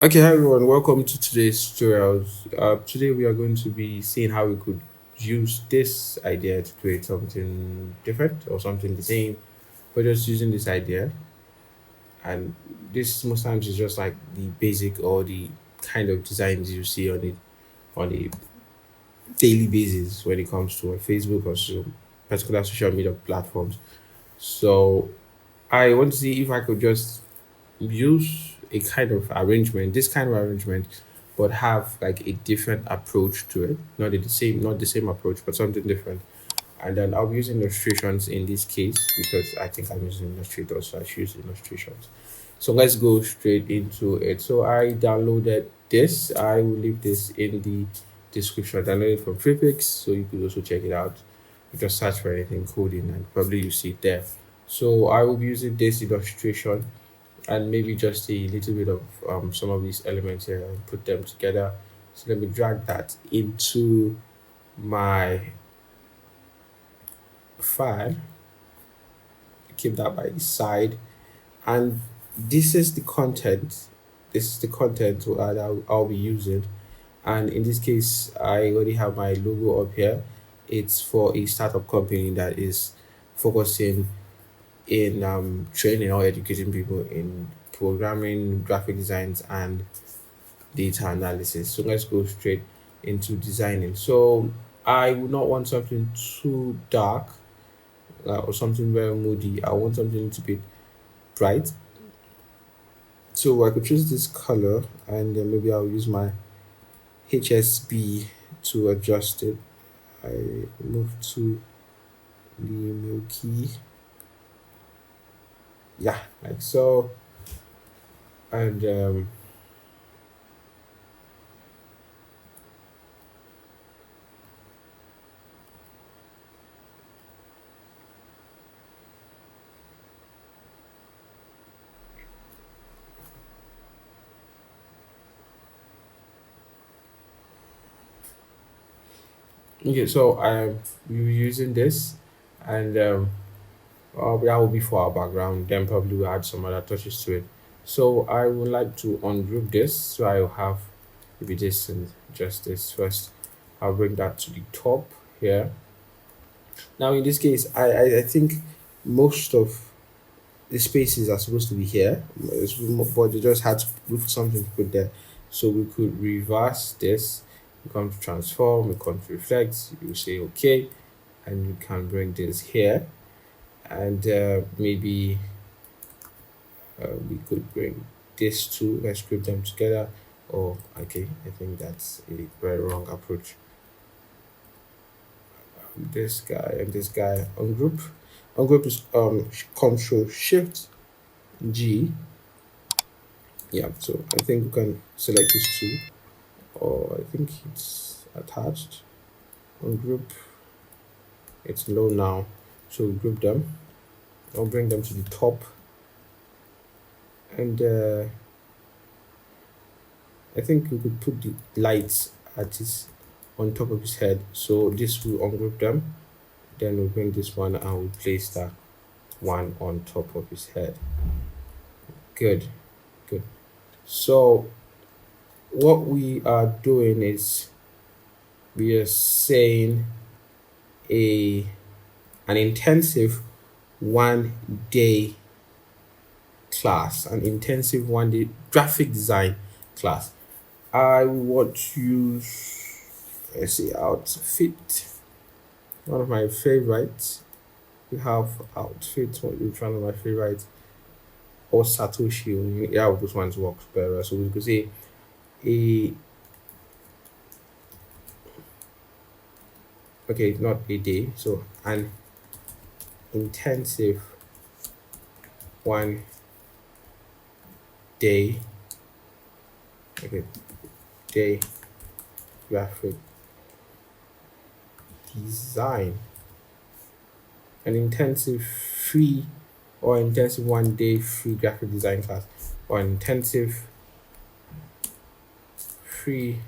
Okay, hi everyone, welcome to today's tutorials. Today we are going to be seeing how we could use this idea to create something different or something the same, but just using this idea. And this most times is just like the basic or the kind of designs you see on a daily basis when it comes to Facebook or some particular social media platforms. So I want to see if I could just use a kind of arrangement, this kind of arrangement, but have like a different approach to it. Not the same approach, but something different. And then I'll be using illustrations in this case because I think I'm using Illustrator, so I should use illustrations. So let's go straight into it. So I downloaded this. I will leave this in the description. I downloaded it from FreePix, so you could also check it out. You just search for anything coding and probably you see it there. So I will be using this illustration and maybe just a little bit of some of these elements here and put them together. So let me drag that into my file, keep that by the side, and this is the content. This is the content that I'll be using. And in this case, I already have my logo up here. It's for a startup company that is focusing in training or educating people in programming, graphic designs, and data analysis. So let's go straight into designing. So I would not want something too dark or something very moody. I want something a little bit bright. So I could choose this color and then maybe I'll use my HSB to adjust it. I move to the milky, yeah, like so. And okay, so I'm using this and that will be for our background. Then probably we'll add some other touches to it. So I would like to ungroup this. So I'll have maybe this and just this first. I'll bring that to the top here. Now in this case, I think most of the spaces are supposed to be here, but they just had to look for something to put there. So we could reverse this. You come to transform, we come to reflect. You say okay, and you can bring this here, and maybe we could bring these two. Let's group them together. Oh, okay. I think that's a very wrong approach. This guy and this guy on group. On group is Control Shift G. Yeah. So I think we can select these two. Or I think it's attached. On group, it's low now. So we group them. I'll bring them to the top. And I think we could put the lights at his on top of his head. So this will ungroup them. Then we'll bring this one and we'll place that one on top of his head. Good, good. So what we are doing is we are saying a an intensive 1 day class, an intensive 1 day graphic design class. I want to use, let's see, outfit. One of my favorites. We have outfit, which one of my favorites, or Satoshi. Yeah, those ones works better. So we could say a, okay, not a day, so an intensive 1 day, okay, day graphic design, an intensive free or intensive 1 day free graphic design class, or an intensive free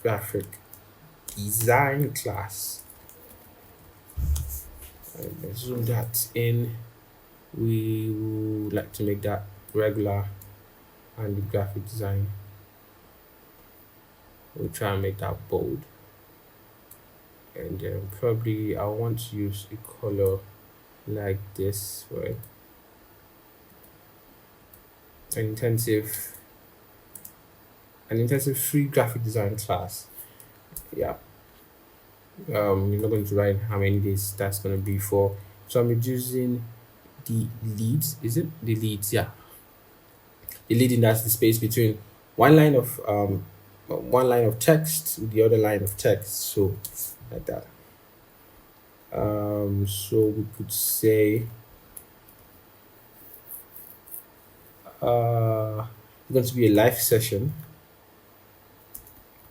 graphic design class. And let's zoom that in. We would like to make that regular, and the graphic design. We'll try and make that bold. And then probably I want to use a color like this, right? An intensive an intensive free graphic design class. Yeah. You're not going to write how many days that's going to be for. So I'm reducing the leads. Is it the leads? Yeah, the leading, that's the space between one line of text with the other line of text. So like that. So we could say it's going to be a live session,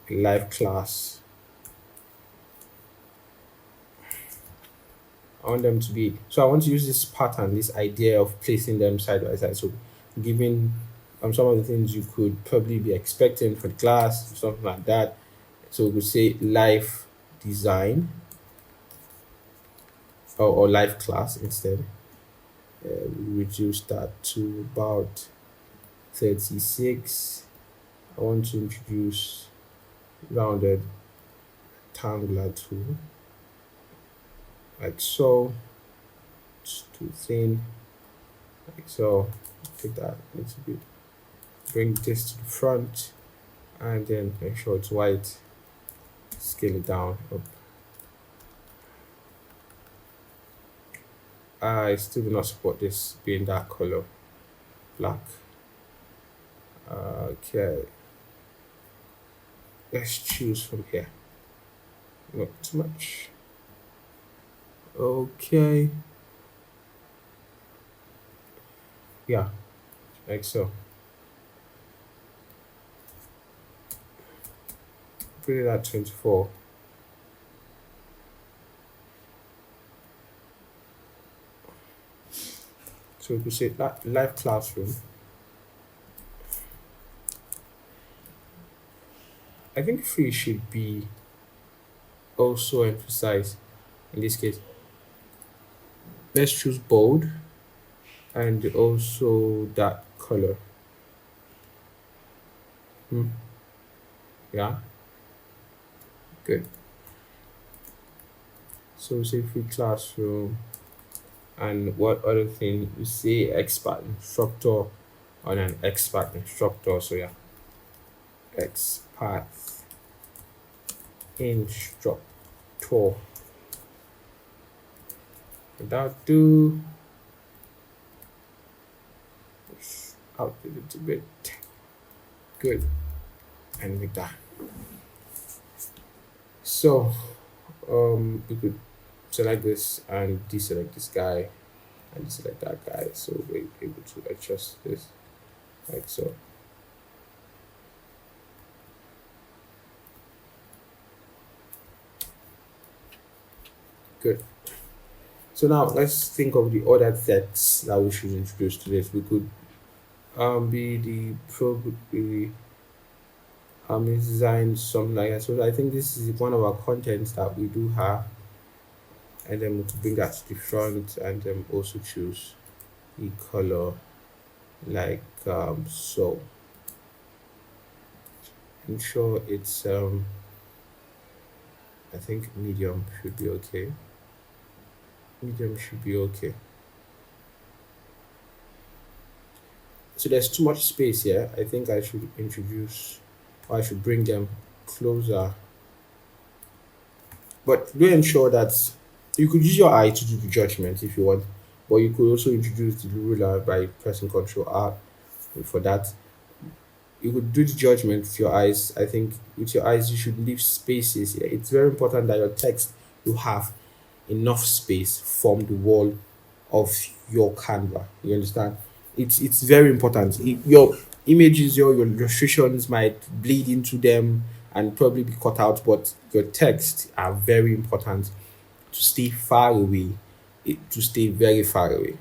a live class. I want them to be, so I want to use this pattern, this idea of placing them side by side. So giving some of the things you could probably be expecting for the class, something like that. So we could say live design, or live class instead. Reduce that to about 36. I want to introduce rounded rectangular tool, like so. It's too thin, like so. Take that a little bit, bring this to the front, and then make sure it's white. Scale it down up. I still do not support this being that color, black. Okay, let's choose from here. Not too much. Okay, yeah, like so. Put it at 24. So we could say that live classroom. I think free should be also emphasized in this case. Let's choose bold and also that color. Yeah, good. So we say free classroom, and what other thing we say expert instructor on an expert instructor. So yeah, expert instructor. Without do out a little bit. Good. And like that. So we could select this and deselect this guy and deselect that guy, so we're able to adjust this like so. Good. So now let's think of the other text that we should introduce to this. We could be the probably design something like that. So I think this is one of our contents that we do have, and then we could bring that to the front, and then also choose the color like so. Ensure it's I think medium should be okay. Medium should be okay. So there's too much space here. I think I should introduce, or I should bring them closer. But do ensure that you could use your eye to do the judgment if you want, but you could also introduce the ruler by pressing Ctrl R for that. You could do the judgment with your eyes. I think with your eyes you should leave spaces here. It's very important that your text, you have enough space from the wall of your Canva. You understand? It's very important. Your images, your illustrations might bleed into them and probably be cut out, but your text are very important to stay far away, to stay very far away.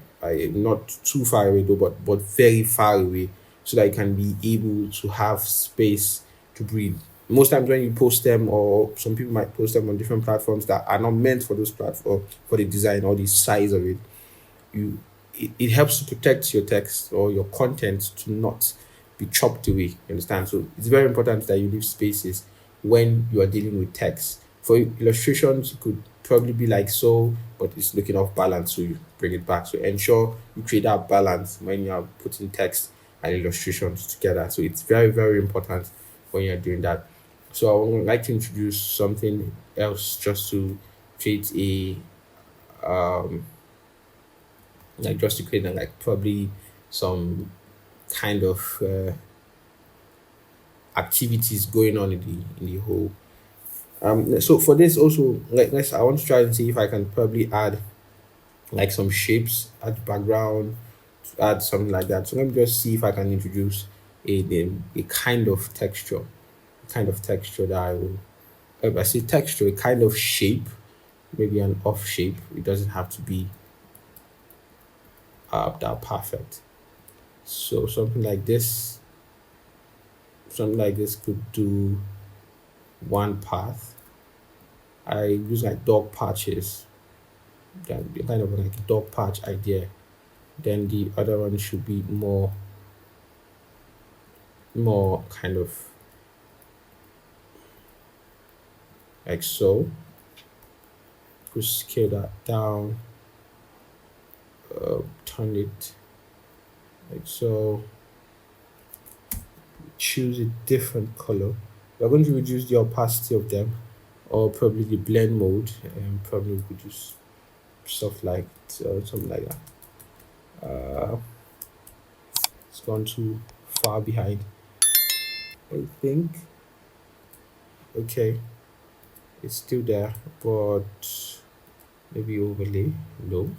Not too far away though, but very far away, so that you can be able to have space to breathe. Most times when you post them, or some people might post them on different platforms that are not meant for those platforms, for the design or the size of it, you it helps to protect your text or your content to not be chopped away. You understand? So it's very important that you leave spaces when you are dealing with text. For illustrations, it could probably be like so, but it's looking off balance, so you bring it back. So ensure you create that balance when you are putting text and illustrations together. So it's very, very important when you're doing that. So I would like to introduce something else just to create a like just to create like probably some kind of activities going on in the whole. So for this also, like let's I want to try and see if I can probably add like some shapes at the background, to add something like that. So let me just see if I can introduce a kind of texture that I will. If I say texture, a kind of shape, maybe an off shape. It doesn't have to be that perfect. So something like this could do one path. I use like dog patches, kind of like a dog patch idea. Then the other one should be more kind of like so. Just scale that down, turn it like so. Choose a different color. We're going to reduce the opacity of them, or probably the blend mode, and probably we could use stuff like something like that. It's gone too far behind. I think. Okay, it's still there, but maybe overlay. No,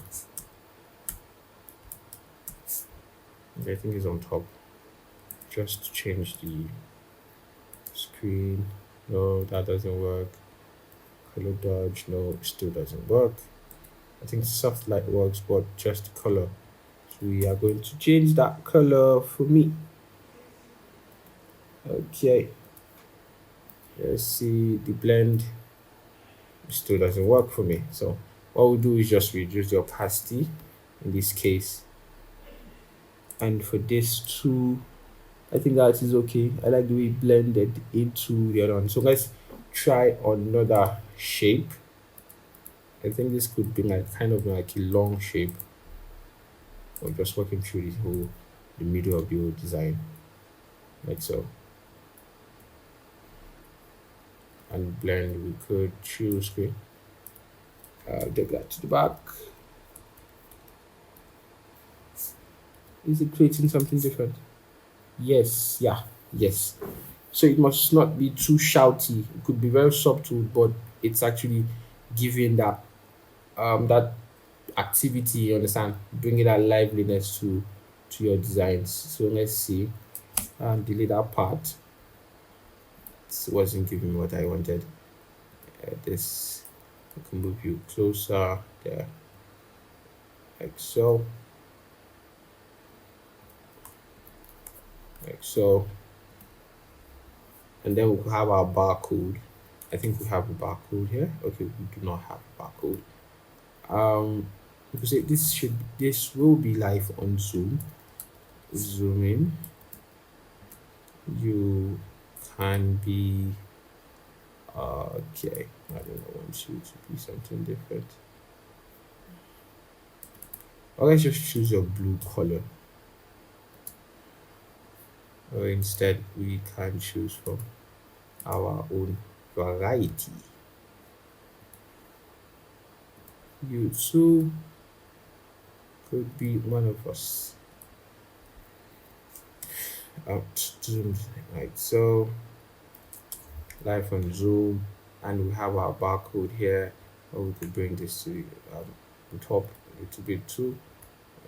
I think it's on top. Just change the screen. No, that doesn't work. Color dodge. No, it still doesn't work. I think soft light works, but just color. So we are going to change that color for me. Okay, let's see the blend. Still doesn't work for me. So what we'll do is just reduce the opacity in this case. And for this too, I think that is okay. I like the way it blended into the other one. So let's try another shape. I think this could be like kind of like a long shape, or just working through the middle of the whole design, like so. And blend, we could choose screen. Get that to the back. Is it creating something different? Yes, yeah, yes. So it must not be too shouty. It could be very subtle, but it's actually giving that activity. You understand? Bringing that liveliness to your designs. So let's see. Delete that part. It wasn't giving me what I wanted. This I can move you closer there, like so, like so. And then we could have our barcode. I think we have a barcode here. Okay, we do not have a barcode. We could say this will be live on Zoom. Zoom in. You can be okay. I don't know. I want you to be something different. Or let's just choose your blue color. Or instead, we can choose from our own variety. You too could be one of us. Out Zoom, right? So live on Zoom, and we have our barcode here. Or we could bring this to the top a little bit too.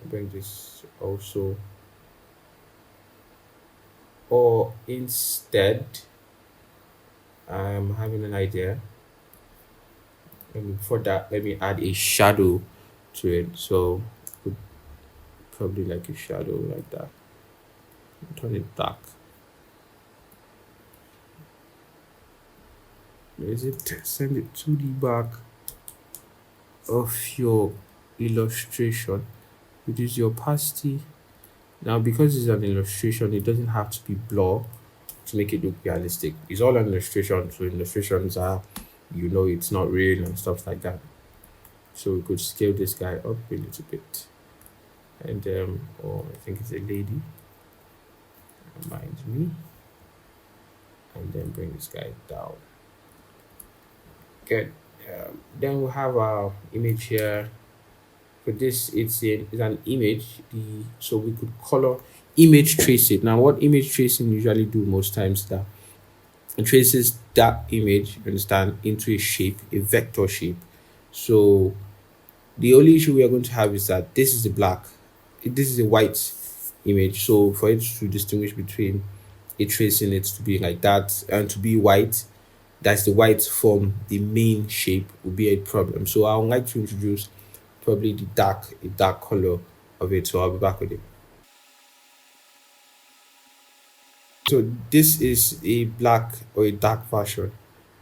Bring this also. Or instead, I'm having an idea. For that, let me add a shadow to it. So could probably like a shadow like that. Turn it dark. Is it send it to the back of your illustration? reduce the opacity. Now, because it's an illustration, it doesn't have to be blur to make it look realistic. It's all an illustration, so illustrations are, it's not real and stuff like that. So we could scale this guy up a little bit, and or I think it's a lady, reminds me, and then bring this guy down. Good. Then we have our image here. For this, it's an image. So we could color image trace it. Now, what image tracing usually do most times is that it traces that image, you understand, into a shape, a vector shape. So the only issue we are going to have is that this is a black, this is a white image. So for it to distinguish between it tracing it to be like that and to be white, that's the white from the main shape, will be a problem. So I would like to introduce probably a dark color of it. So I'll be back with it. So this is a black or a dark version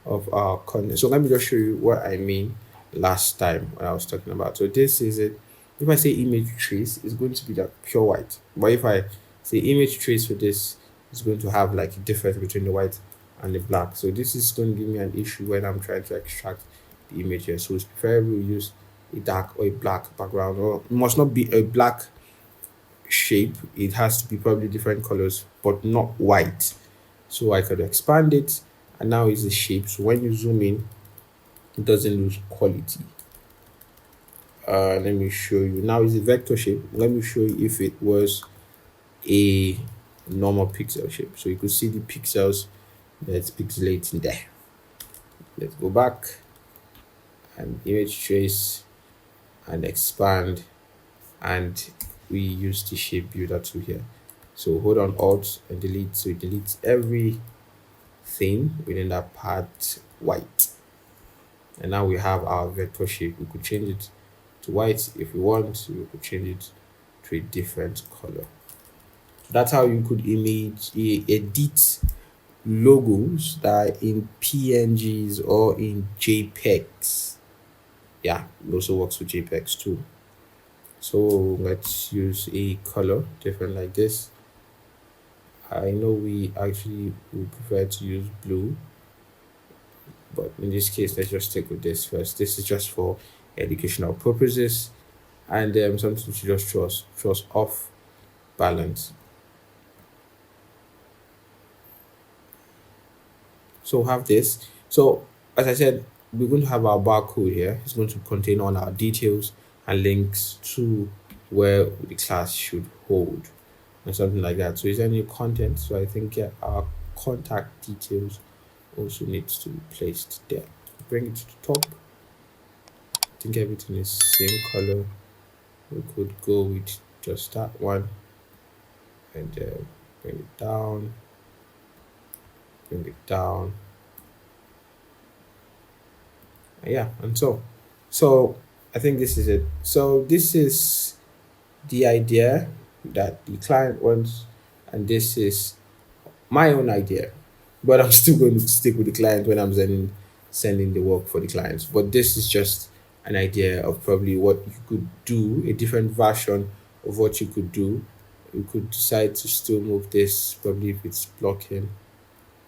of our content. So let me just show you what I mean last time when I was talking about. So this is it. If I say image trace, it's going to be like pure white. But if I say image trace for this, it's going to have like a difference between the white and the black. So this is going to give me an issue when I'm trying to extract the image here. So it's preferable to use a dark or a black background, or it must not be a black shape. It has to be probably different colors, but not white. So I could expand it, and now it's a shape. So when you zoom in, it doesn't lose quality. Let me show you. Now it's a vector shape. Let me show you if it was a normal pixel shape. So you could see the pixels that's pixelating there. Let's go back and image trace and expand, and we use the shape builder tool here. So hold on Alt and delete. So it deletes everything within that part white. And now we have our vector shape. We could change it to white if we want. We could change it to a different color. That's how you could edit logos that are in PNGs or in JPEGs. Yeah, it also works with JPEGs too. So let's use a color different like this. I know we actually would prefer to use blue, but in this case, let's just stick with this first. This is just for educational purposes, and something to just throw us off balance. So have this. So as I said, we're going to have our barcode here. It's going to contain all our details and links to where the class should hold and something like that. So is there any content? So I think our contact details also needs to be placed there. Bring it to the top. I think everything is same color. We could go with just that one, and bring it down, bring it down. Yeah, and so I think this is it. So this is the idea that the client wants, and this is my own idea, but I'm still going to stick with the client when I'm sending the work for the clients. But this is just an idea of probably what you could do, a different version of what you could do. You could decide to still move this, probably if it's blocking,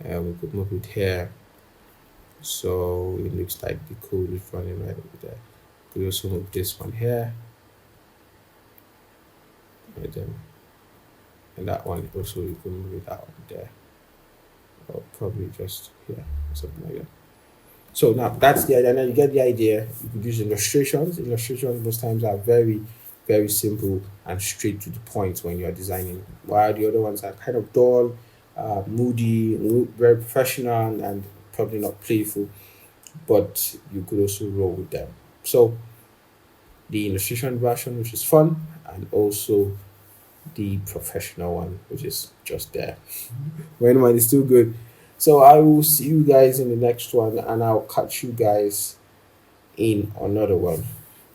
we could move it here. So it looks like the code is running right over there. Could also move this one here, and then and that one also you can move it out there, or probably just here or something like that. So now that's the idea. Now you get the idea. You could use illustrations. Illustrations most times are very, very simple and straight to the point when you are designing. While the other ones are kind of dull, moody, very professional, and probably not playful. But you could also roll with them. So the illustration version, which is fun, and also the professional one, which is just there. When one is still good. So I will see you guys in the next one, and I'll catch you guys in another one.